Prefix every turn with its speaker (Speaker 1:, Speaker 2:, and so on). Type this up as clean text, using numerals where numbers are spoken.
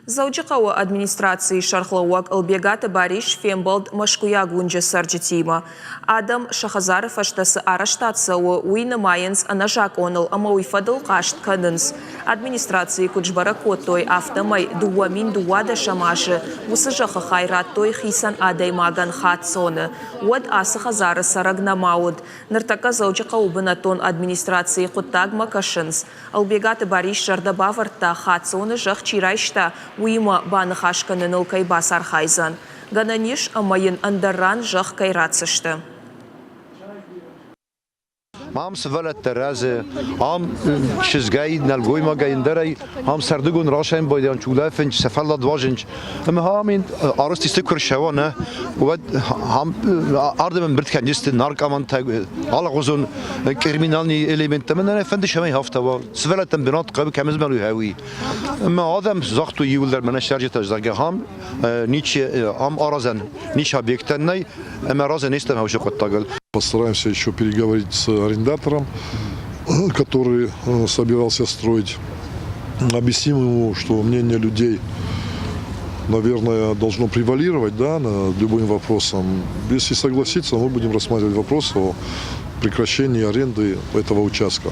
Speaker 1: Заучықауы администрации шархлауак Албегаты Бариш Фембалд Машкуя Гунджа Сарджитима. Адам Шахазаров аштасы араштацауы уйны майынс анажак оныл амауи фадыл қашт кадынс. Администрации Куджбаракот той автомай дуа мин дуада шамашы усы жақы хайрат той хисан адай маган хат соны. Уад асы хазары сарагнамауд. Ныртака заучықауы бынатон администрации құттагма кашынс. Албегаты Бариш жардабаварта хат соны жақ чирайшта уйма баны хашканы нылкай басар хайзан. Гананиш амайын андарран жақ кайратсышты.
Speaker 2: Mam سفلت ترازه هم شزگاید نلگوی ما گایندری هم سردگون راشن بایدان چوله فنج سفلت واجنج اما همین آرستی سکر شوانه و هم آرد من برد کنیست نارکامان تا حالا غزون کریمینالی الیمنت من نه فند شمی هفته و سفلت بنات قبل کمیز ملوی هوی اما آدم زخت و یولر من شرجت اجزاگه هم نیچ هم آرزن نیچ объектن نه اما رازن نیستم هوش قطعال.
Speaker 3: Постараемся еще переговорить с арендатором, который собирался строить. Объясним ему, что мнение людей, наверное, должно превалировать, да, над любым вопросом. Если согласится, мы будем рассматривать вопрос о прекращении аренды этого участка.